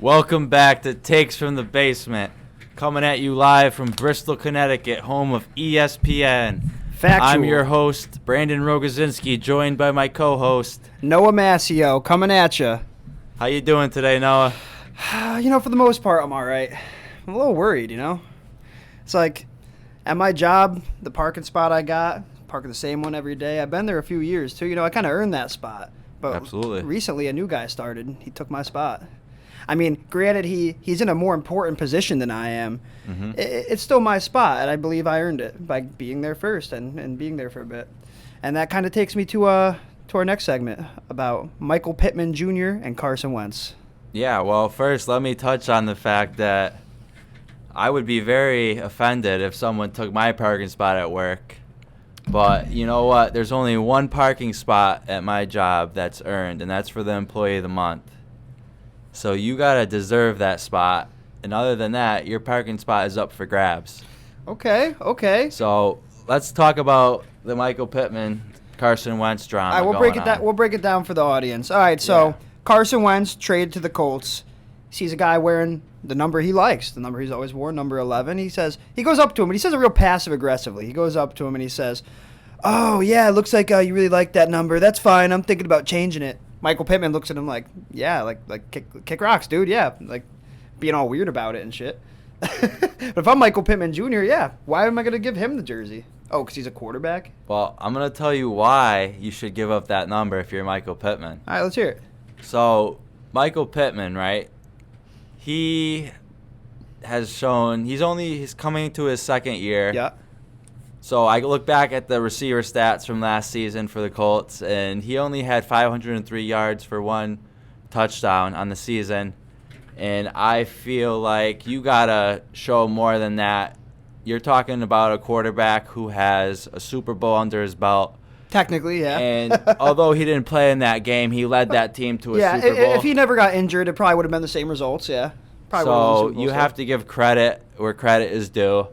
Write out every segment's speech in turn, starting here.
Welcome back to Takes from the Basement. Coming at you live from Bristol, Connecticut, home of ESPN. Factual. I'm your host, Brandon Rogozinski, joined by my co-host, Noah Massio, coming at you. How you doing today, Noah? For the most part, I'm all right. I'm a little worried, It's like, at my job, the parking spot I got, parking the same one every day. I've been there a few years, too. I kind of earned that spot. But Absolutely. Recently, a new guy started. He took my spot. I mean, granted, he's in a more important position than I am. Mm-hmm. It's still my spot, and I believe I earned it by being there first and being there for a bit. And that kind of takes me to our next segment about Michael Pittman Jr. and Carson Wentz. Yeah, well, first, let me touch on the fact that I would be very offended if someone took my parking spot at work. But you know what? There's only one parking spot at my job that's earned, and that's for the Employee of the Month. So you got to deserve that spot. And other than that, your parking spot is up for grabs. Okay. So let's talk about the Michael Pittman, Carson Wentz drama. All right, we'll break it down for the audience. All right, so Carson Wentz traded to the Colts. Sees a guy wearing the number he likes, the number he's always worn, number 11. He goes up to him, and he says it real passive-aggressively. He goes up to him, and he says, "Oh, yeah, it looks like you really like that number. That's fine. I'm thinking about changing it." Michael Pittman looks at him like, yeah, like kick rocks, dude, yeah, like being all weird about it and shit. But if I'm Michael Pittman Jr., yeah, why am I going to give him the jersey? Oh, because he's a quarterback? Well, I'm going to tell you why you should give up that number if you're Michael Pittman. All right, let's hear it. So, Michael Pittman, right, he has shown he's coming to his second year. Yeah. So I look back at the receiver stats from last season for the Colts, and he only had 503 yards for one touchdown on the season. And I feel like you got to show more than that. You're talking about a quarterback who has a Super Bowl under his belt. Technically, yeah. And although he didn't play in that game, he led that team to a Super Bowl. If he never got injured, it probably would have been the same results, yeah. So you have to give credit where credit is due.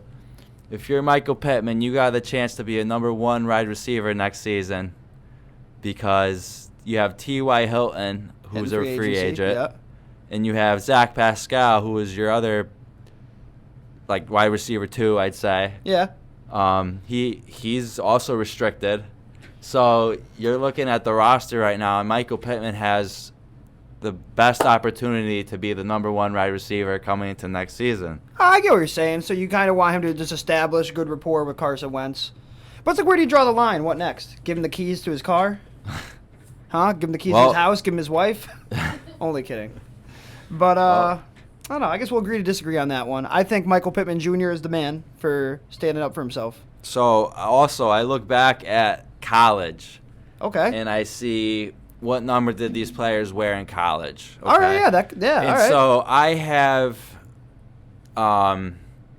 If you're Michael Pittman, you got the chance to be a number one wide receiver next season because you have T.Y. Hilton, who's a free agent, yeah. And you have Zach Pascal, who is your other wide receiver too, I'd say. Yeah. He's also restricted. So you're looking at the roster right now, and Michael Pittman has the best opportunity to be the number one wide receiver coming into next season. I get what you're saying. So you kind of want him to just establish good rapport with Carson Wentz. But it's like, where do you draw the line? What next? Give him the keys to his car? Huh? Give him the keys to his house? Give him his wife? Only kidding. But, I don't know. I guess we'll agree to disagree on that one. I think Michael Pittman Jr. is the man for standing up for himself. So, also, I look back at college. Okay. And I see what number did these players wear in college. Okay? All right, yeah. And all right. so I have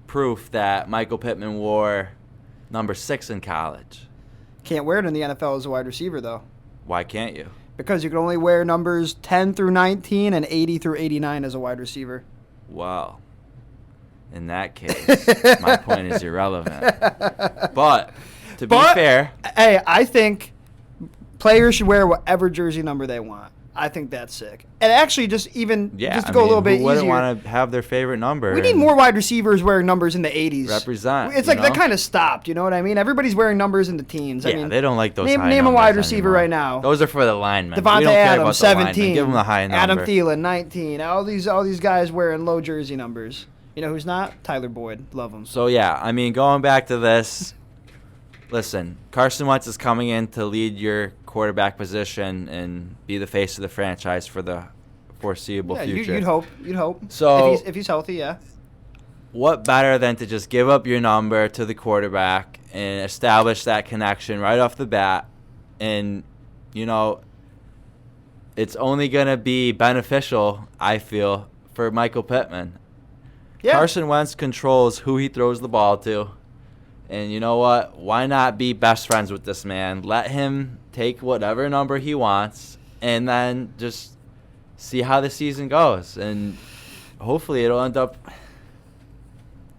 proof that Michael Pittman wore number 6 in college. Can't wear it in the NFL as a wide receiver, though. Why can't you? Because you can only wear numbers 10 through 19 and 80 through 89 as a wide receiver. Well, in that case, my point is irrelevant. But to be fair, hey, I think players should wear whatever jersey number they want. I think that's sick. And actually, just to go a little bit easier. Who wouldn't want to have their favorite number? We need more wide receivers wearing numbers in the 80s. Represent. It's like that kind of stopped, you know what I mean? Everybody's wearing numbers in the teens. Yeah, I mean, they don't like those high Name a numbers wide receiver anymore. right now. Those are for the linemen. Devontae Adams, 17. Give them the high number. Adam Thielen, 19. All these guys wearing low jersey numbers. You know who's not? Tyler Boyd. Love him. So, yeah, I mean, going back to this, listen, Carson Wentz is coming in to lead your quarterback position and be the face of the franchise for the foreseeable future. You'd hope. So if he's healthy, yeah. What better than to just give up your number to the quarterback and establish that connection right off the bat? And, it's only going to be beneficial, I feel, for Michael Pittman. Yeah. Carson Wentz controls who he throws the ball to. And you know what? Why not be best friends with this man? Let him take whatever number he wants and then just see how the season goes. And hopefully it'll end up,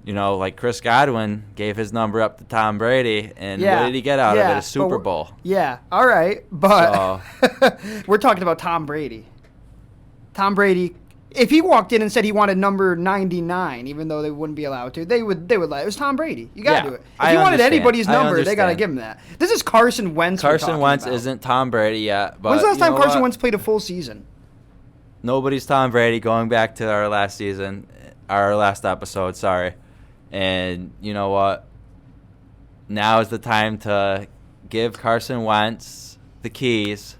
like Chris Godwin gave his number up to Tom Brady. And what did he get out of it? A Super Bowl. Yeah, all right. But we're talking about Tom Brady. Tom Brady if he walked in and said he wanted number 99, even though they wouldn't be allowed to, they would let it was Tom Brady. You got to do it. If he wanted anybody's number, they got to give him that. This is Carson Wentz. Carson Wentz isn't Tom Brady yet. But when's the last time Carson Wentz played a full season? Nobody's Tom Brady, going back to our last episode, sorry. And you know what? Now is the time to give Carson Wentz the keys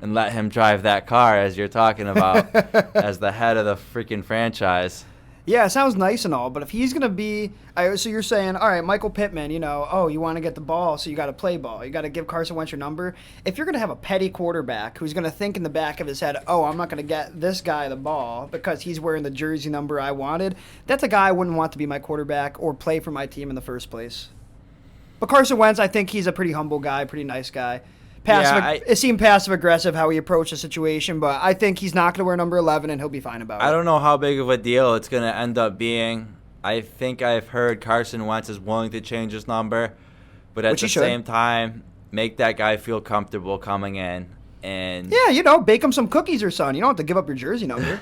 and let him drive that car, as you're talking about, as the head of the freaking franchise. Yeah, it sounds nice and all, but if he's going to be so you're saying, all right, Michael Pittman, you want to get the ball, so you got to play ball. You got to give Carson Wentz your number. If you're going to have a petty quarterback who's going to think in the back of his head, oh, I'm not going to get this guy the ball because he's wearing the jersey number I wanted, that's a guy I wouldn't want to be my quarterback or play for my team in the first place. But Carson Wentz, I think he's a pretty humble guy, pretty nice guy. It seemed passive-aggressive how he approached the situation, but I think he's not going to wear number 11, and he'll be fine about it. I don't know how big of a deal it's going to end up being. I think I've heard Carson Wentz is willing to change his number, but at the same time, make that guy feel comfortable coming in. And yeah, bake him some cookies or something. You don't have to give up your jersey number.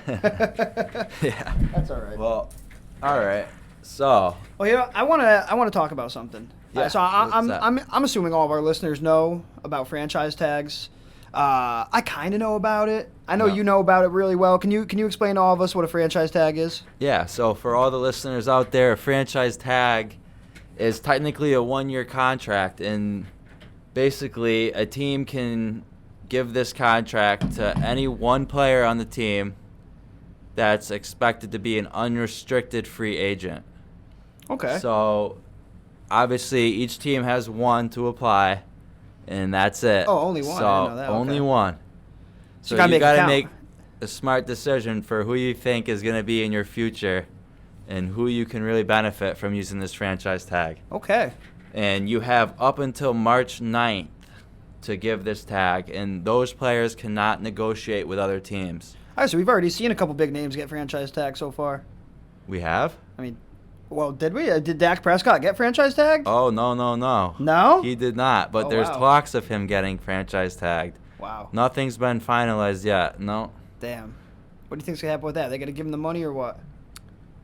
Yeah. That's all right. Well, all right. So. Well, I want to talk about something. Yeah, so I'm assuming all of our listeners know about franchise tags. I kind of know about it. I know you know about it really well. Can you explain to all of us what a franchise tag is? Yeah. So for all the listeners out there, a franchise tag is technically a 1-year contract, and basically a team can give this contract to any one player on the team that's expected to be an unrestricted free agent. Okay. So obviously, each team has one to apply, and that's it. Oh, only one. So I didn't know that. only okay. one. So you got to make a smart decision for who you think is going to be in your future, and who you can really benefit from using this franchise tag. Okay. And you have up until March 9th to give this tag, and those players cannot negotiate with other teams. All right, so we've already seen a couple big names get franchise tags so far. We have? I mean, well, did we? Did Dak Prescott get franchise tagged? Oh, no. No? He did not, but there's talks of him getting franchise tagged. Wow. Nothing's been finalized yet, no. Damn. What do you think's going to happen with that? They going to give him the money or what?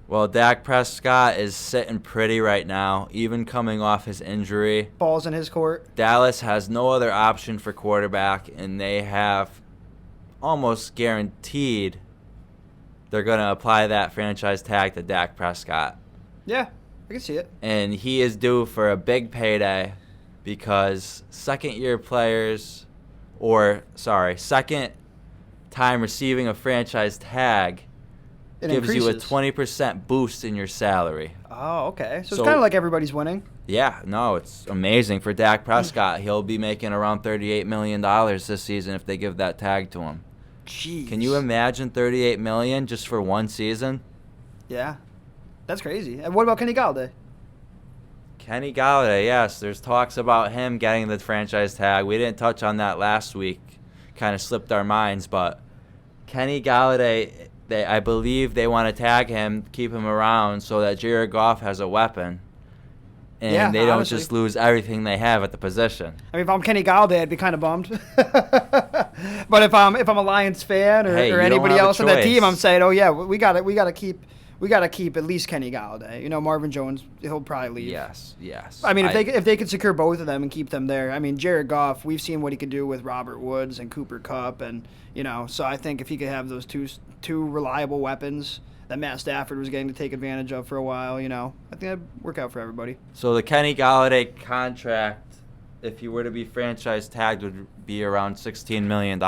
Well, Dak Prescott is sitting pretty right now, even coming off his injury. Ball's in his court. Dallas has no other option for quarterback, and they have almost guaranteed they're going to apply that franchise tag to Dak Prescott. Yeah, I can see it. And he is due for a big payday because second time receiving a franchise tag gives you a 20% boost in your salary. Oh, okay. So it's kind of like everybody's winning. Yeah, no, it's amazing for Dak Prescott. He'll be making around $38 million this season if they give that tag to him. Jeez. Can you imagine $38 million just for one season? Yeah. That's crazy. And what about Kenny Galladay? Kenny Galladay, yes. There's talks about him getting the franchise tag. We didn't touch on that last week. Kind of slipped our minds, but Kenny Galladay, I believe they want to tag him, keep him around so that Jared Goff has a weapon. And they don't just lose everything they have at the position. I mean, if I'm Kenny Galladay, I'd be kind of bummed. But if I'm a Lions fan or anybody else on that team, I'm saying, oh yeah, we got to keep at least Kenny Galladay. Marvin Jones, he'll probably leave. Yes. I mean, if they could secure both of them and keep them there, I mean, Jared Goff, we've seen what he could do with Robert Woods and Cooper Kupp, and so I think if he could have those two reliable weapons that Matt Stafford was getting to take advantage of for a while, I think that'd work out for everybody. So the Kenny Galladay contract, if he were to be franchise tagged, would be around $16 million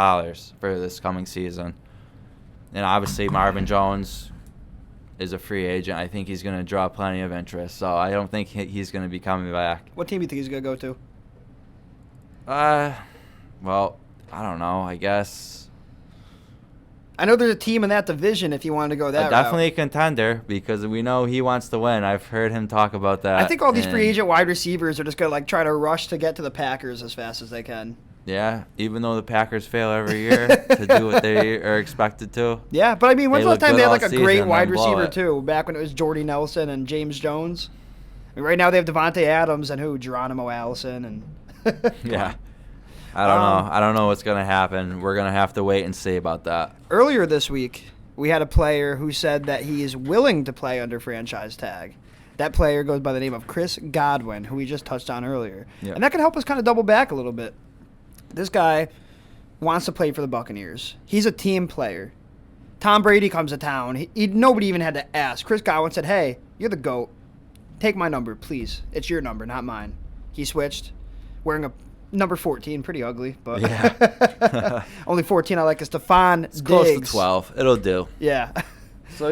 for this coming season. And obviously Marvin Jones is a free agent. I think he's going to draw plenty of interest, so I don't think he's going to be coming back. What team do you think he's going to go to? Well, I don't know, I guess. I know there's a team in that division if you wanted to go that route. Definitely a contender because we know he wants to win. I've heard him talk about that. I think all these free agent wide receivers are just going to try to rush to get to the Packers as fast as they can. Yeah, even though the Packers fail every year to do what they are expected to. Yeah, but I mean, when's the last time they had a great wide receiver too? Back when it was Jordy Nelson and James Jones. I mean, right now they have Devontae Adams and Geronimo Allison and. Yeah. I don't know. I don't know what's going to happen. We're going to have to wait and see about that. Earlier this week, we had a player who said that he is willing to play under franchise tag. That player goes by the name of Chris Godwin, who we just touched on earlier. Yep. And that can help us kind of double back a little bit. This guy wants to play for the Buccaneers. He's a team player. Tom Brady comes to town. Nobody even had to ask. Chris Godwin said, hey, you're the GOAT. Take my number, please. It's your number, not mine. He switched, wearing a number 14, pretty ugly, but yeah. Only 14 I like is Stephon Diggs. Close to 12. It'll do. Yeah. So,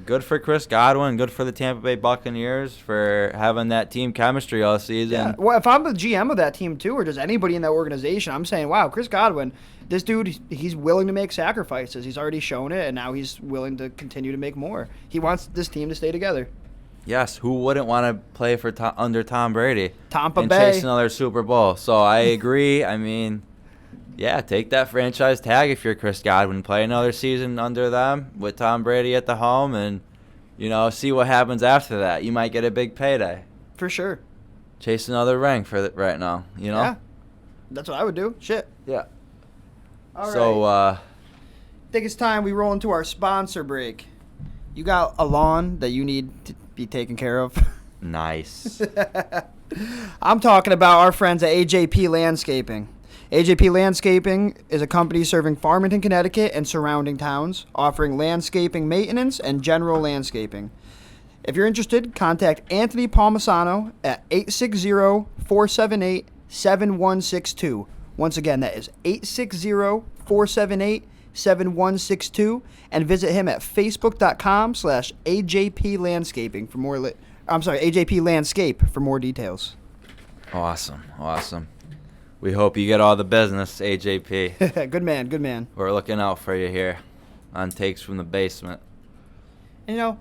good for Chris Godwin. Good for the Tampa Bay Buccaneers for having that team chemistry all season. Yeah. Well, if I'm the GM of that team, too, or just anybody in that organization, I'm saying, wow, Chris Godwin, this dude, he's willing to make sacrifices. He's already shown it, and now he's willing to continue to make more. He wants this team to stay together. Yes, who wouldn't want to play for under Tom Brady? Tampa and Bay. Chase another Super Bowl. So I agree. I mean, yeah, take that franchise tag if you're Chris Godwin. Play another season under them with Tom Brady at the helm and, see what happens after that. You might get a big payday. For sure. Chase another ring for right now, Yeah, that's what I would do. Shit. Yeah. All so, right. I think it's time we roll into our sponsor break. You got a lawn that you need to be taken care of? Nice. I'm talking about our friends at AJP Landscaping. AJP Landscaping is a company serving Farmington, Connecticut and surrounding towns, offering landscaping maintenance and general landscaping. If you're interested, contact Anthony Palmisano at 860-478-7162. Once again, that is 860-478-7162, and visit him at facebook.com/AJP Landscaping for more. AJP Landscape for more details. Awesome. We hope you get all the business, AJP. Good man. We're looking out for you here on Takes from the Basement. And,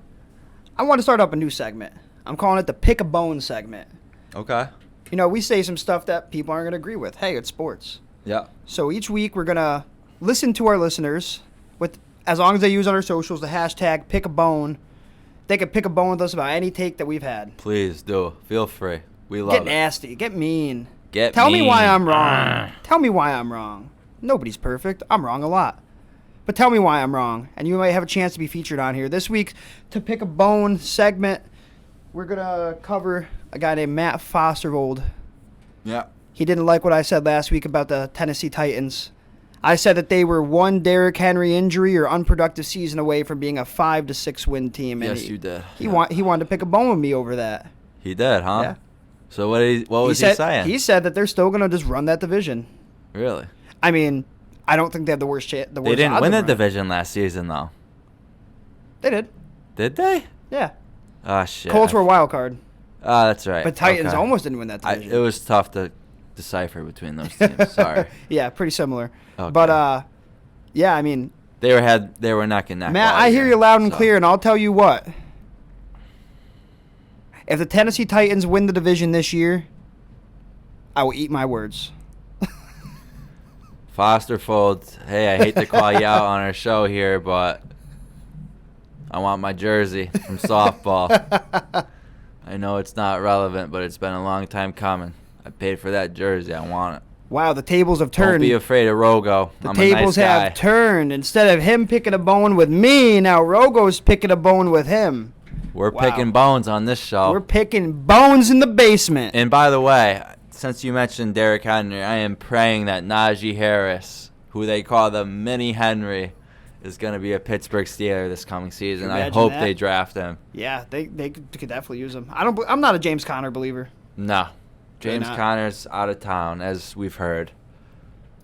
I want to start up a new segment. I'm calling it the Pick a Bone segment. Okay. We say some stuff that people aren't going to agree with. Hey, it's sports. Yeah. So each week we're going to listen to our listeners, with as long as they use on our socials the hashtag Pick a Bone. They can pick a bone with us about any take that we've had. Please do. Feel free. We love it. Get nasty. Get mean. Tell me why I'm wrong. Tell me why I'm wrong. Nobody's perfect. I'm wrong a lot. But tell me why I'm wrong, and you might have a chance to be featured on here. This week, to Pick a Bone segment, we're going to cover a guy named Matt Fostervold. Yeah. He didn't like what I said last week about the Tennessee Titans. I said that they were one Derrick Henry injury or unproductive season away from being a 5 to 6 win team. And yes, you did. He wanted to pick a bone with me over that. He did, huh? Yeah. So what was he saying? He said that they're still going to just run that division. Really? I mean, I don't think they have the worst chance. They didn't win the division last season, though. They did. Did they? Yeah. Oh, shit. Colts were a wild card. Oh, that's right. But Titans almost didn't win that division. It was tough to decipher between those teams. Sorry. Yeah, pretty similar. Okay. But, yeah, I mean. They were neck and neck. Matt, I hear you loud and clear, and I'll tell you what. If the Tennessee Titans win the division this year, I will eat my words. Fosterfold, hey, I hate to call you out on our show here, but I want my jersey from softball. I know it's not relevant, but it's been a long time coming. I paid for that jersey. I want it. Wow, the tables have turned. Don't be afraid of Rogo. The I'm tables a nice guy. have turned. Instead of him picking a bone with me, now Rogo's picking a bone with him. We're picking bones on this show. We're picking bones in the basement. And by the way, since you mentioned Derrick Henry, I am praying that Najee Harris, who they call the Mini Henry, is going to be a Pittsburgh Steeler this coming season. I hope they draft him. Yeah, they could definitely use him. I'm not a James Conner believer. No. James Conner's out of town, as we've heard.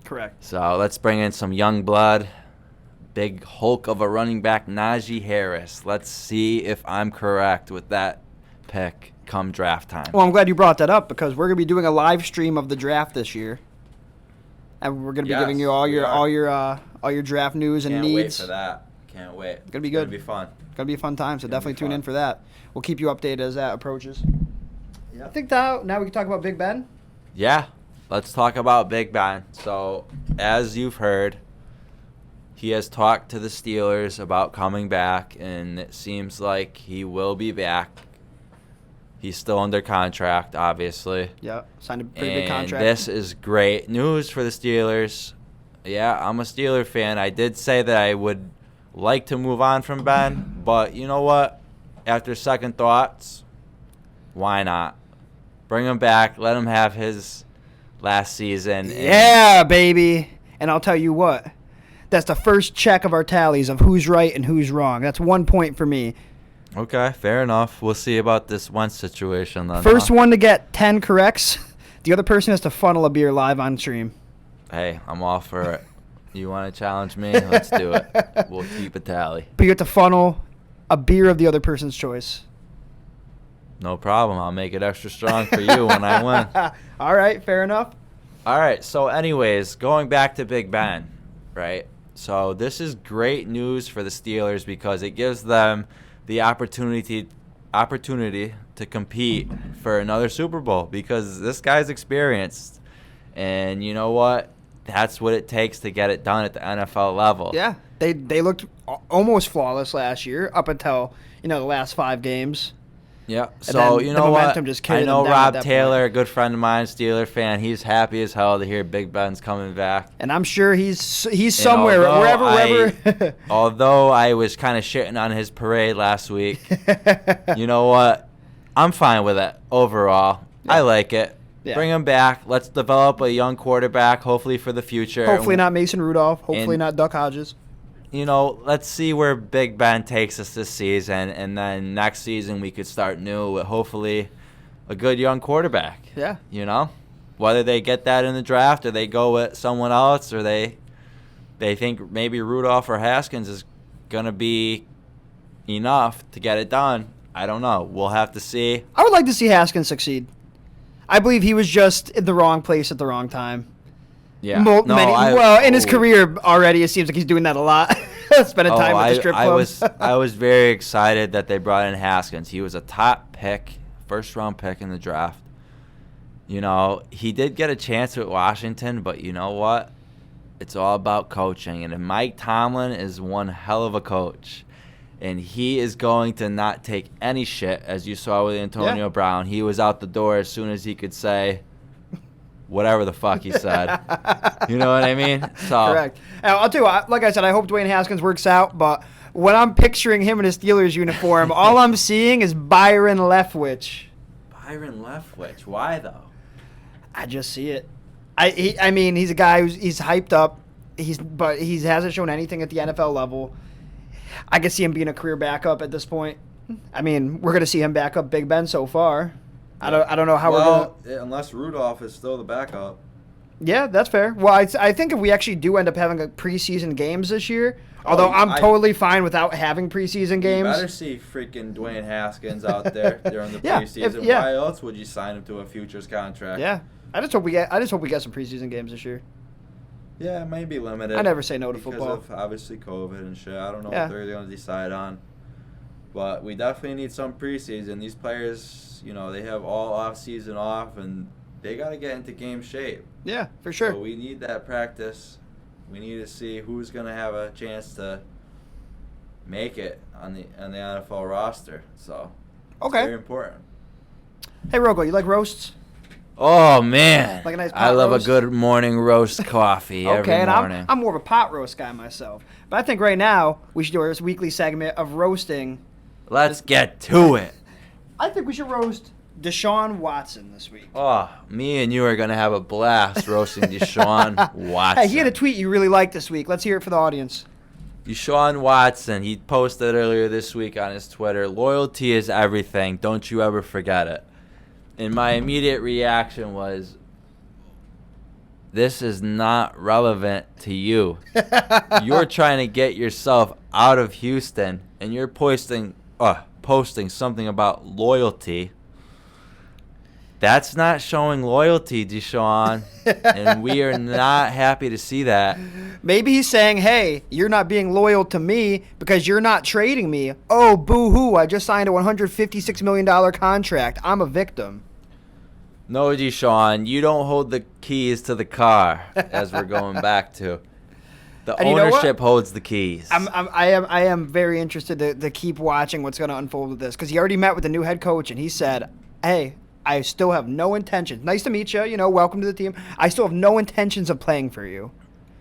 Correct. So let's bring in some young blood. Big Hulk of a running back, Najee Harris. Let's see if I'm correct with that pick come draft time. Well, I'm glad you brought that up because we're going to be doing a live stream of the draft this year. And we're going to be giving you all your draft news and needs. Can't wait for that. Can't wait. It's going to be good. It's going to be fun. It's going to be a fun time, so definitely tune in for that. We'll keep you updated as that approaches. I think now we can talk about Big Ben. Yeah, let's talk about Big Ben. So, as you've heard, he has talked to the Steelers about coming back, and it seems like he will be back. He's still under contract, obviously. Yeah, signed a pretty big contract. This is great news for the Steelers. Yeah, I'm a Steeler fan. I did say that I would like to move on from Ben, but you know what? After second thoughts, why not? Bring him back. Let him have his last season. Yeah, baby. And I'll tell you what. That's the first check of our tallies of who's right and who's wrong. That's 1 point for me. Okay, fair enough. We'll see about this Wentz situation then. First one to get 10 corrects, the other person has to funnel a beer live on stream. Hey, I'm all for it. You want to challenge me? Let's do it. We'll keep a tally. But you have to funnel a beer of the other person's choice. No problem. I'll make it extra strong for you when I win. All right, fair enough. All right, so anyways, going back to Big Ben, right? So this is great news for the Steelers because it gives them the opportunity to compete for another Super Bowl because this guy's experienced. And you know what? That's what it takes to get it done at the NFL level. Yeah, they looked almost flawless last year up until, the last 5 games. Yeah, so you know what? I know Rob Taylor, a good friend of mine, Steeler fan. He's happy as hell to hear Big Ben's coming back. And I'm sure he's somewhere, wherever. Although I was kind of shitting on his parade last week, you know what? I'm fine with it overall. Yeah. I like it. Yeah. Bring him back. Let's develop a young quarterback, hopefully for the future. Hopefully not Mason Rudolph. Hopefully not Duck Hodges. Let's see where Big Ben takes us this season, and then next season we could start new with hopefully a good young quarterback. Yeah. Whether they get that in the draft or they go with someone else or they think maybe Rudolph or Haskins is going to be enough to get it done. I don't know. We'll have to see. I would like to see Haskins succeed. I believe he was just in the wrong place at the wrong time. Yeah. In his career already, it seems like he's doing that a lot. Spending time at the strip clubs. I was very excited that they brought in Haskins. He was a top pick, first-round pick in the draft. He did get a chance with Washington, but you know what? It's all about coaching. And Mike Tomlin is one hell of a coach. And he is going to not take any shit, as you saw with Antonio Brown. He was out the door as soon as he could say whatever the fuck he said. You know what I mean? So correct. I'll tell you, like I said, I hope Dwayne Haskins works out, but when I'm picturing him in a Steelers uniform, all I'm seeing is Byron Leftwich. Byron Leftwich? Why, though? I just see it. I mean, he's a guy he's hyped up, but he hasn't shown anything at the NFL level. I could see him being a career backup at this point. I mean, we're going to see him back up Big Ben so far. I don't know how we're going to... unless Rudolph is still the backup. Yeah, that's fair. Well, I think if we actually do end up having preseason games this year, although I'm totally fine without having preseason games. You better see freaking Dwayne Haskins out there during the preseason. Why else would you sign him to a futures contract? Yeah. I just hope we get some preseason games this year. Yeah, it may be limited. I never say no to football. Because of, obviously, COVID and shit. I don't know what they're going to decide on. But we definitely need some preseason. These players, they have all off-season off, and they got to get into game shape. Yeah, for sure. So we need that practice. We need to see who's going to have a chance to make it on the NFL roster. So it's very important. Hey, Rogo, you like roasts? Oh, man. Like a nice pot I love roast? a good morning roast coffee every morning. And I'm more of a pot roast guy myself. But I think right now we should do our weekly segment of roasting. Let's get to it. I think we should roast Deshaun Watson this week. Oh, me and you are going to have a blast roasting Deshaun Watson. Hey, he had a tweet you really liked this week. Let's hear it for the audience. Deshaun Watson, he posted earlier this week on his Twitter, "Loyalty is everything. Don't you ever forget it." And my immediate reaction was, this is not relevant to you. You're trying to get yourself out of Houston, and you're posting something about loyalty. That's not showing loyalty, Deshaun, and we are not happy to see that. Maybe he's saying, hey, you're not being loyal to me because you're not trading me. Oh, boo-hoo, I just signed a $156 million contract. I'm a victim. No, Deshaun, you don't hold the keys to the car, as we're going back to. The ownership holds the keys. I am very interested to keep watching what's going to unfold with this because he already met with the new head coach, and he said, hey, I still have no intentions. Nice to meet you. Welcome to the team. I still have no intentions of playing for you.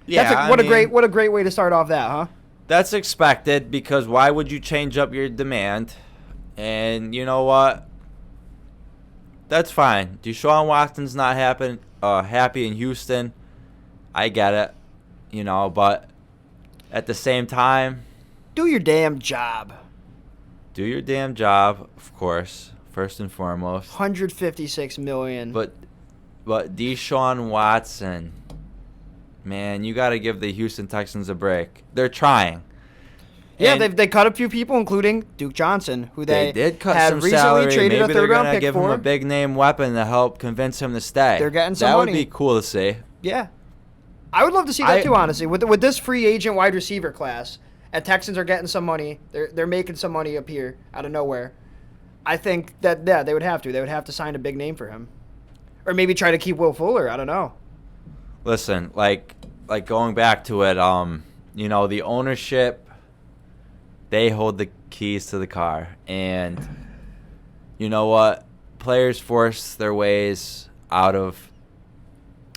Yeah, What a great way to start off that, huh? That's expected because why would you change up your demand? And you know what? That's fine. Deshaun Watson's not happy in Houston. I get it. But at the same time, do your damn job. Do your damn job, of course, first and foremost. $156 million. But Deshaun Watson, man, you got to give the Houston Texans a break. They're trying. Yeah, they cut a few people, including Duke Johnson, who they did cut had some recently salary. traded Maybe a they're third-round gonna pick give for. him a big name weapon to help convince him to stay. They're getting some money. money. That would be cool to see. Yeah, I would love to see that too. Honestly, with this free agent wide receiver class, and Texans are getting some money. They're making some money up here out of nowhere. I think that they would have to. They would have to sign a big name for him, or maybe try to keep Will Fuller. I don't know. Listen, like going back to it, the ownership, they hold the keys to the car, and you know what? Players force their ways out of.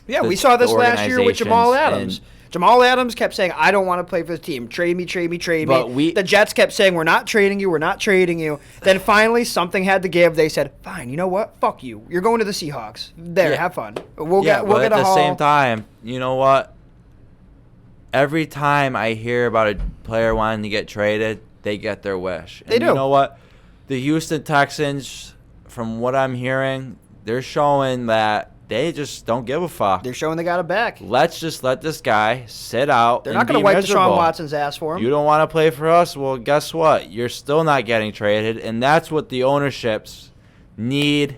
Yeah, we saw this last year with Jamal Adams. Jamal Adams kept saying, "I don't want to play for the team. Trade me, trade me, trade me." The Jets kept saying, "We're not trading you. We're not trading you." Then finally, something had to give. They said, "Fine, you know what? Fuck you. You're going to the Seahawks. There, have fun. We'll get a haul." At the same time, you know what? Every time I hear about a player wanting to get traded, they get their wish. They do. You know what? The Houston Texans, from what I'm hearing, they're showing that they just don't give a fuck. They're showing they got it back. Let's just let this guy sit out. They're not going to wipe Deshaun Watson's ass for him. You don't want to play for us? Well, guess what? You're still not getting traded, and that's what the ownerships need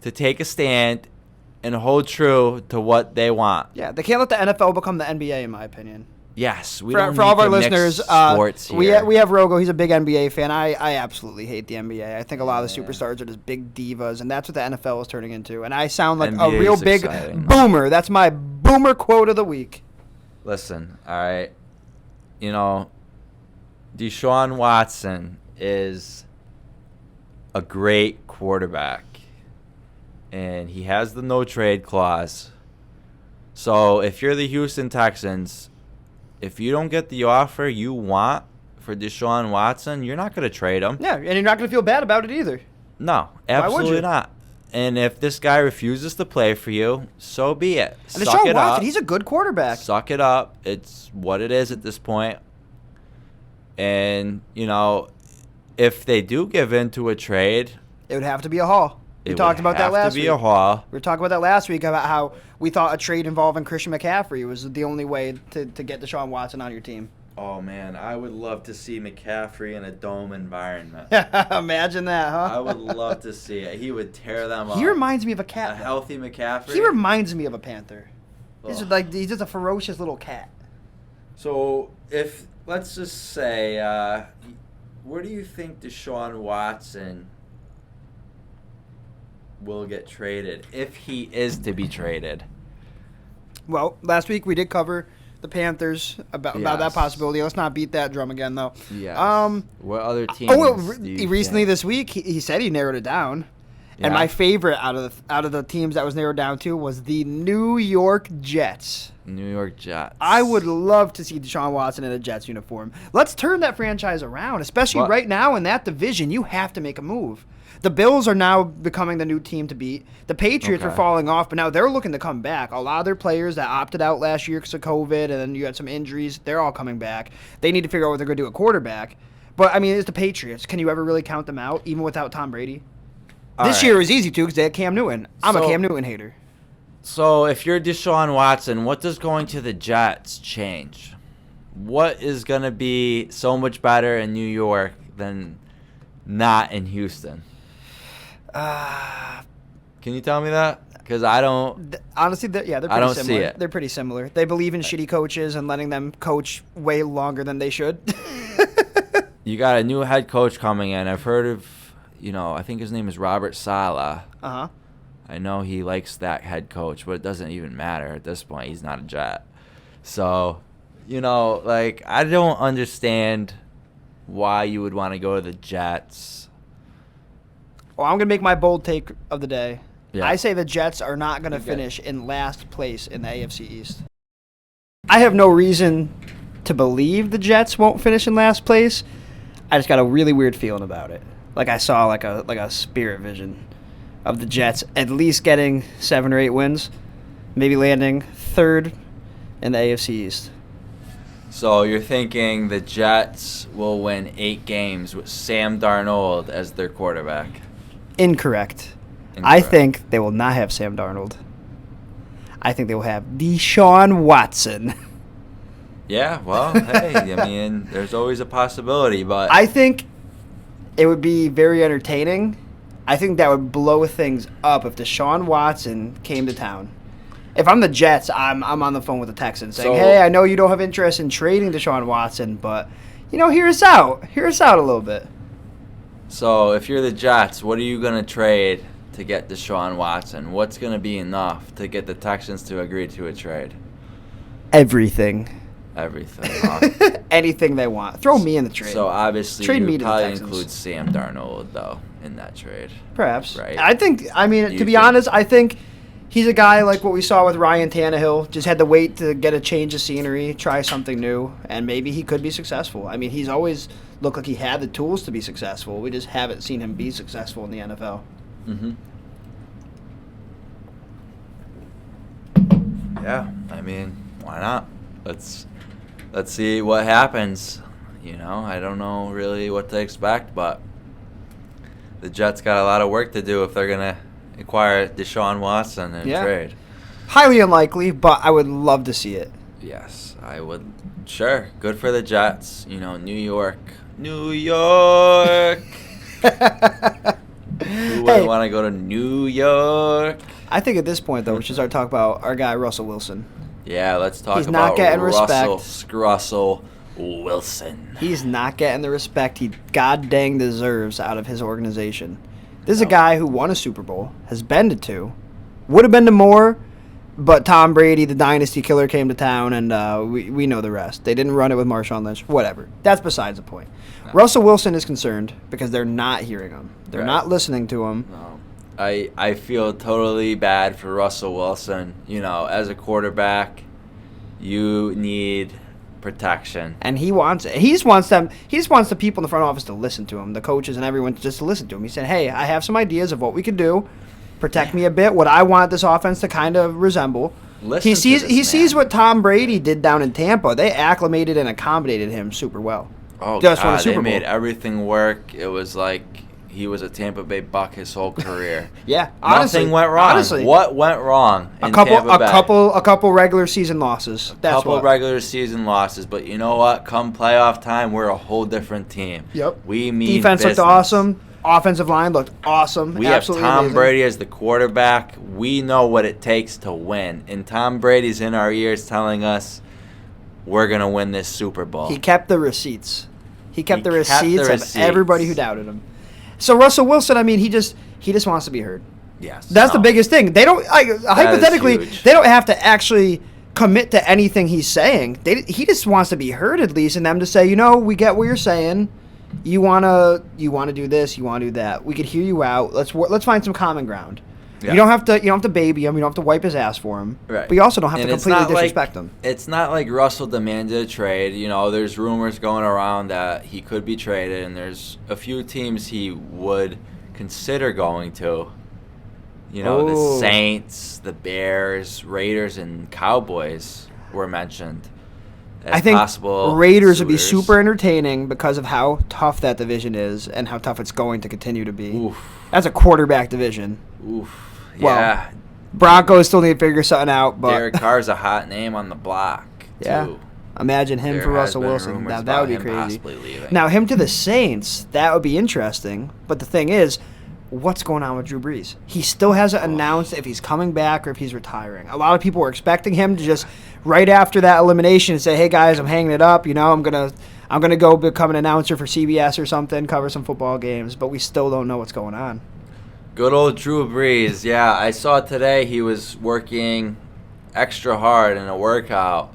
to take a stand and hold true to what they want. Yeah, they can't let the NFL become the NBA, in my opinion. Yes, for all of our listeners, we have Rogo. He's a big NBA fan. I absolutely hate the NBA. I think a lot of the superstars are just big divas, and that's what the NFL is turning into. And I sound like NBA a real big boomer. That's my boomer quote of the week. Listen, all right. Deshaun Watson is a great quarterback, and he has the no-trade clause. So if you're the Houston Texans, if you don't get the offer you want for Deshaun Watson, you're not going to trade him. Yeah, and you're not going to feel bad about it either. No, absolutely not. And if this guy refuses to play for you, so be it. And Deshaun Watson, he's a good quarterback. Suck it up. It's what it is at this point. And, if they do give in to a trade, it would have to be a haul. We talked about that last week. We were talking about that last week about how we thought a trade involving Christian McCaffrey was the only way to get Deshaun Watson on your team. Oh, man. I would love to see McCaffrey in a dome environment. Imagine that, huh? I would love to see it. He would tear them up. He reminds me of a cat. A healthy McCaffrey. He reminds me of a panther. He's just a ferocious little cat. So, let's just say, where do you think Deshaun Watson will get traded if he is to be traded? Well, last week we did cover the Panthers about that possibility. Let's not beat that drum again, though. Yeah. What other teams? Recently this week he said he narrowed it down, and my favorite out of the teams that was narrowed down to was the New York Jets. New York Jets. I would love to see Deshaun Watson in a Jets uniform. Let's turn that franchise around, especially right now in that division. You have to make a move. The Bills are now becoming the new team to beat. The Patriots are falling off, but now they're looking to come back. A lot of their players that opted out last year because of COVID, and then you had some injuries, they're all coming back. They need to figure out what they're going to do at quarterback. But, I mean, it's the Patriots. Can you ever really count them out, even without Tom Brady? This year was easy, too, because they had Cam Newton. I'm a Cam Newton hater. So, if you're Deshaun Watson, what does going to the Jets change? What is going to be so much better in New York than not in Houston? Can you tell me that? Because I don't. Honestly, they're pretty similar. See it. They're pretty similar. They believe in shitty coaches and letting them coach way longer than they should. You got a new head coach coming in. I've heard of, I think his name is Robert Saleh. Uh-huh. I know he likes that head coach, but it doesn't even matter at this point. He's not a Jet. So, I don't understand why you would want to go to the Jets. Well, I'm going to make my bold take of the day. Yeah. I say the Jets are not going to finish in last place in the AFC East. I have no reason to believe the Jets won't finish in last place. I just got a really weird feeling about it. Like I saw like a spirit vision of the Jets at least getting 7 or 8 wins, maybe landing third in the AFC East. So you're thinking the Jets will win 8 games with Sam Darnold as their quarterback? Incorrect. I think they will not have Sam Darnold. I think they will have Deshaun Watson. Yeah, well, hey, I mean, there's always a possibility, but I think it would be very entertaining. I think that would blow things up if Deshaun Watson came to town. If I'm the Jets, I'm on the phone with the Texans saying, hey, I know you don't have interest in trading Deshaun Watson, but, hear us out. Hear us out a little bit. So if you're the Jets, what are you going to trade to get Deshaun Watson? What's going to be enough to get the Texans to agree to a trade? Everything. Everything. Anything they want. Throw me in the trade. So obviously trade you probably include Sam Darnold, though, in that trade. Perhaps. Right? To be honest, I think he's a guy like what we saw with Ryan Tannehill. Just had to wait to get a change of scenery, try something new, and maybe he could be successful. I mean, he's always looked like he had the tools to be successful. We just haven't seen him be successful in the NFL. Mm-hmm. Yeah, I mean, why not? Let's see what happens. I don't know really what to expect, but the Jets got a lot of work to do if they're going to acquire Deshaun Watson in trade. Highly unlikely, but I would love to see it. Yes, I would. Sure, good for the Jets. New York. New York! Who would want to go to New York? I think at this point, though, we should start talking about our guy, Russell Wilson. Yeah, let's talk He's about not getting Russell Wilson. He's not getting the respect he god dang deserves out of his organization. This is a guy who won a Super Bowl, has been to 2, would have been to more, but Tom Brady, the dynasty killer, came to town, and we know the rest. They didn't run it with Marshawn Lynch. Whatever. That's besides the point. No. Russell Wilson is concerned because they're not hearing him. They're not listening to him. No. I feel totally bad for Russell Wilson. As a quarterback, you need protection. And he wants it. He just wants the people in the front office to listen to him, the coaches and everyone just to listen to him. He said, hey, I have some ideas of what we could do. Protect me a bit, what I want this offense to kind of resemble. He sees what Tom Brady did down in Tampa. They acclimated and accommodated him super well. Oh, God, they made everything work. It was like he was a Tampa Bay Buck his whole career. Yeah, nothing went wrong. Honestly, what went wrong? A couple regular season losses. Regular season losses, but you know what? Come playoff time, we're a whole different team. Yep. We mean defense business. looked awesome. Offensive line looked awesome. We have Tom Brady as the quarterback. We know what it takes to win, and Tom Brady's in our ears telling us we're gonna win this Super Bowl. He kept the receipts. He kept the receipts of everybody who doubted him. So Russell Wilson, I mean, he just wants to be heard. Yes, that's the biggest thing. They don't hypothetically they don't have to actually commit to anything he's saying. He just wants to be heard at least, and them to say, we get what you're saying. You wanna do this, you wanna do that. We could hear you out. Let's find some common ground. Yeah. You don't have to baby him. You don't have to wipe his ass for him. Right. But you also don't have to completely disrespect him. It's not like Russell demanded a trade. There's rumors going around that he could be traded, and there's a few teams he would consider going to. The Saints, the Bears, Raiders, and Cowboys were mentioned. I think Raiders would be super entertaining because of how tough that division is and how tough it's going to continue to be. Oof. That's a quarterback division. Oof. Well, yeah. Broncos still need to figure something out. But Derek Carr's a hot name on the block, yeah. too. Imagine him for Russell Wilson. Now, that would be crazy. Now, him to the Saints, that would be interesting. But the thing is, what's going on with Drew Brees? He still hasn't announced if he's coming back or if he's retiring. A lot of people were expecting him to just right after that elimination say, "Hey guys, I'm hanging it up. I'm gonna go become an announcer for CBS or something, cover some football games." But we still don't know what's going on. Good old Drew Brees. Yeah, I saw today he was working extra hard in a workout,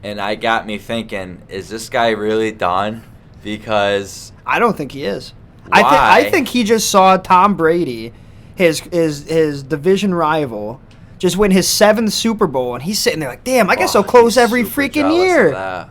and I got me thinking, is this guy really done? Because I don't think he is. Why? I think he just saw Tom Brady, his division rival, just win his 7th Super Bowl, and he's sitting there like, damn, I get so close every freaking year.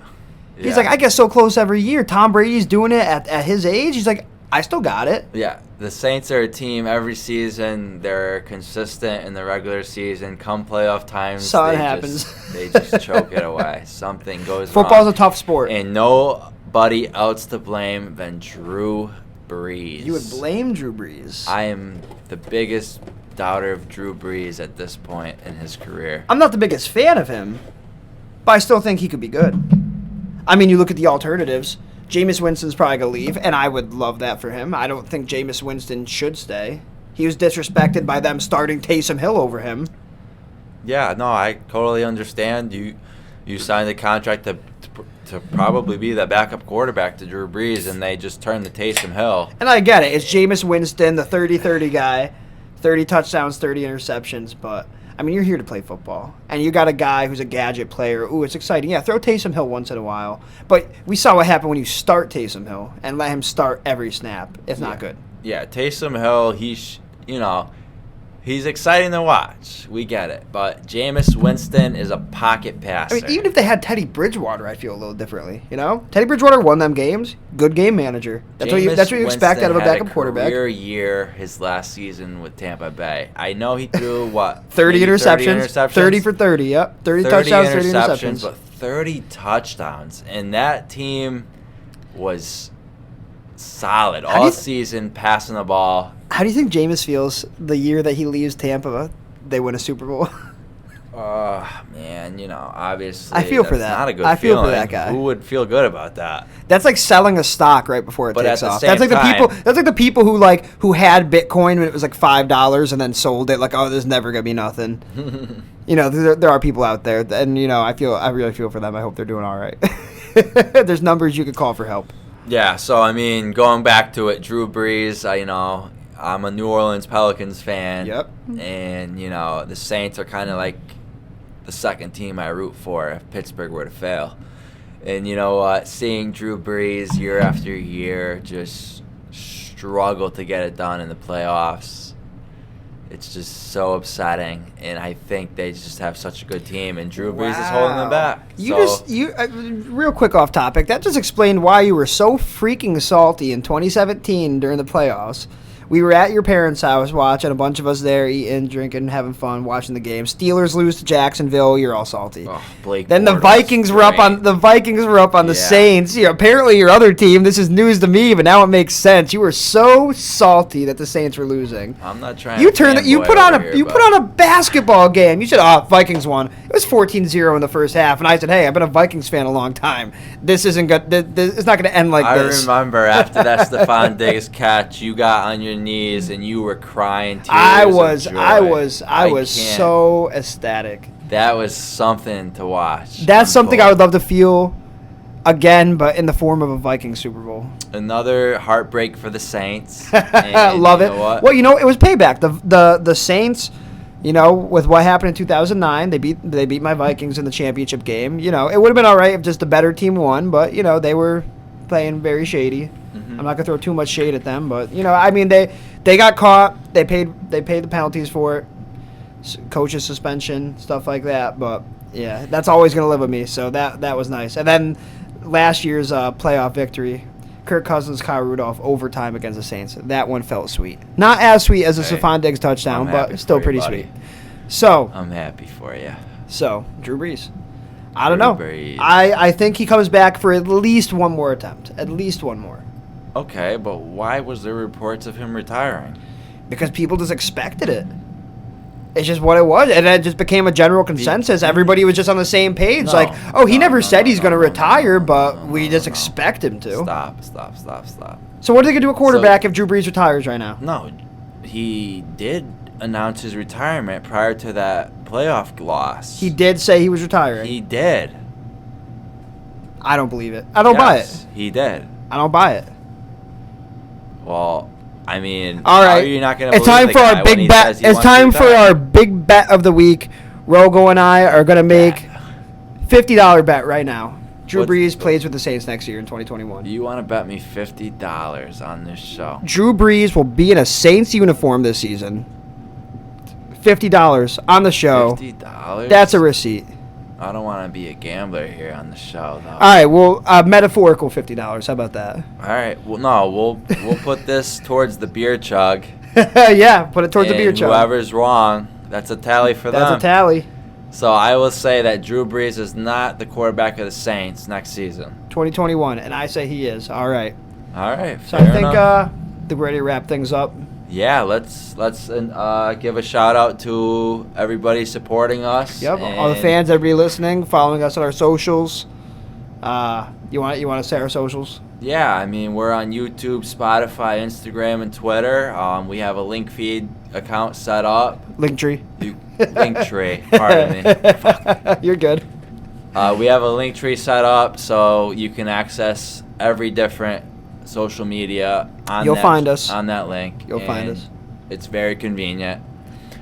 He's like, I get so close every year. Tom Brady's doing it at his age. He's like, I still got it. Yeah, the Saints are a team every season. They're consistent in the regular season. Come playoff times, Something happens. They just choke it away. Something goes wrong. Football's a tough sport. And nobody else to blame than Drew Brees. You would blame Drew Brees. I am the biggest doubter of Drew Brees at this point in his career. I'm not the biggest fan of him, but I still think he could be good. I mean, you look at the alternatives. Jameis Winston's probably going to leave, and I would love that for him. I don't think Jameis Winston should stay. He was disrespected by them starting Taysom Hill over him. Yeah, no, I totally understand. You signed a contract to probably be the backup quarterback to Drew Brees, and they just turned to Taysom Hill. And I get it. It's Jameis Winston, the 30-30 guy, 30 touchdowns, 30 interceptions, but I mean, you're here to play football, and you got a guy who's a gadget player. Ooh, it's exciting. Yeah, throw Taysom Hill once in a while. But we saw what happened when you start Taysom Hill and let him start every snap. It's not good. Yeah, Taysom Hill, he's exciting to watch. We get it. But Jameis Winston is a pocket passer. I mean, even if they had Teddy Bridgewater, I feel a little differently. Teddy Bridgewater won them games. Good game manager. That's what you expect out of a backup quarterback. Career year his last season with Tampa Bay. I know he threw 30 interceptions. 30 for 30. Yep. 30 touchdowns, 30 interceptions. But 30 touchdowns, and that team was solid all season passing the ball. How do you think Jameis feels the year that he leaves Tampa? They win a Super Bowl. Man, obviously I feel for that. Not a good I feel feeling. for that guy. Who would feel good about that? That's like selling a stock right before it takes off. That's like the people who had Bitcoin when it was like $5 and then sold it like, oh, there's never gonna be nothing. There are people out there, and I really feel for them. I hope they're doing all right. There's numbers you could call for help. Yeah. So I mean, going back to it, Drew Brees. I'm a New Orleans Pelicans fan. Yep. And, the Saints are kind of like the second team I root for if Pittsburgh were to fail. And you know what? Seeing Drew Brees year after year just struggle to get it done in the playoffs, it's just so upsetting. And I think they just have such a good team, and Drew Brees is holding them back. Real quick off topic, that just explained why you were so freaking salty in 2017 during the playoffs. We were at your parents' house watching, a bunch of us there eating, drinking, having fun, watching the game. Steelers lose to Jacksonville. You're all salty. Oh, Blake then the Vikings were up on the Saints. Apparently your other team. This is news to me, but now it makes sense. You were so salty that the Saints were losing. I'm not trying. You put on a basketball game. You said, Vikings won. It was 14-0 in the first half, and I said, hey, I've been a Vikings fan a long time. This isn't good. It's not going to end like this. I remember after that Stephon Diggs catch, you got on your knees and you were crying tears I of was so ecstatic. That was something to watch. That's something I would love to feel again, but in the form of a Vikings Super Bowl. Another heartbreak for the Saints. Love it. Well, it was payback. The Saints, with what happened in 2009, they beat my Vikings in the championship game. It would have been all right if just the better team won, but they were playing very shady. Mm-hmm. I'm not gonna throw too much shade at them, but they got caught. They paid the penalties for it, coaches suspension, stuff like that. But yeah, that's always gonna live with me. So that was nice. And then last year's playoff victory, Kirk Cousins, Kyle Rudolph overtime against the Saints. That one felt sweet. Not as sweet as the Stephon Diggs touchdown, but still pretty sweet. So I'm happy for you. So Drew Brees. I don't know. I think he comes back for at least one more attempt. At least one more. Okay, but why was there reports of him retiring? Because people just expected it. It's just what it was. And it just became a general consensus. Everybody was just on the same page. He never said he's going to retire, but we just expect him to. Stop. So what are they going to do a quarterback if Drew Brees retires right now? No, he did announce his retirement prior to that playoff loss. He did say he was retiring. He did. I don't believe it. I don't buy it. He did. I don't buy it. Well, I mean, all right. Are you not going to? It's time for our big bet. It's time for our big bet of the week. Rogo and I are going to make $50 bet right now. Drew Brees plays with the Saints next year in 2021. You want to bet me $50 on this show? Drew Brees will be in a Saints uniform this season. $50 on the show. $50? That's a receipt. I don't want to be a gambler here on the show, though. All right, well, metaphorical $50. How about that? All right. Well, no, we'll put this towards the beer chug. Yeah, put it towards the beer And chug. whoever's wrong, that's a tally for them. That's a tally. So I will say that Drew Brees is not the quarterback of the Saints next season. 2021, and I say he is. All right. All right. So fair I think enough. we're ready to wrap things up. Yeah, let's give a shout out to everybody supporting us. Yep, all the fans, everybody listening, following us on our socials. You want to say our socials? Yeah, I mean, we're on YouTube, Spotify, Instagram, and Twitter. We have a link feed account set up. Linktree. Linktree, pardon me. Fuck. You're good. We have a Linktree set up so you can access every different social media on You'll find us. on that link. You'll find and us. It's very convenient.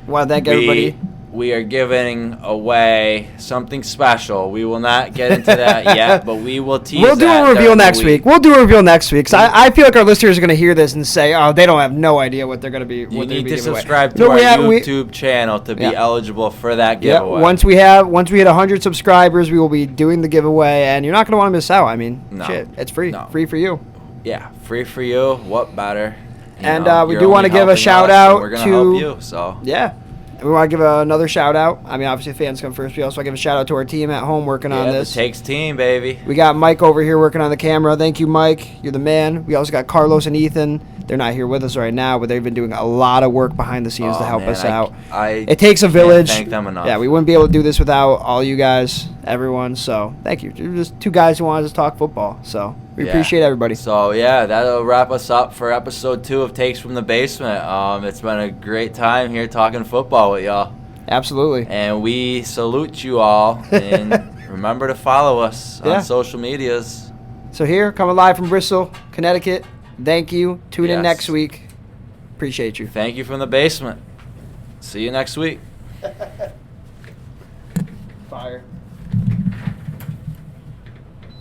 Want to thank everybody. We are giving away something special. We will not get into that yet, but we will tease. We'll do that a reveal during the next week. We'll do a reveal next week. 'Cause I feel like our listeners are going to hear this and say, "Oh, they don't have no idea what they're going to be." You need to subscribe to No, our we have- YouTube channel to be eligible for that Yeah, giveaway. once we hit 100 subscribers, we will be doing the giveaway, and you're not going to want to miss out. I mean, No. shit, it's free, No. free for you. Yeah, free for you. What better? You And, know, we you're do wanna only give a helping shout us, out and we're gonna to- help you. So Yeah. And we want to give another shout out. I mean, obviously, fans come first. We also want to give a shout out to our team at home working on yeah, this. the Takes team, baby. We got Mike over here working on the camera. Thank you, Mike. You're the man. We also got Carlos and Ethan. They're not here with us right now, but they've been doing a lot of work behind the scenes to help us out. It takes a village. Can't thank them enough. Yeah, we wouldn't be able to do this without all you guys, everyone. So thank you. You're just two guys who wanted to talk football. So we appreciate everybody. So yeah, that'll wrap us up for episode 2 of Takes from the Basement. It's been a great time here talking football with y'all. Absolutely. And we salute you all. And remember to follow us on social medias. So here, coming live from Bristol, Connecticut. Thank you. Tune in Yes. next week. Appreciate you. Thank you from the basement. See you next week. Fire.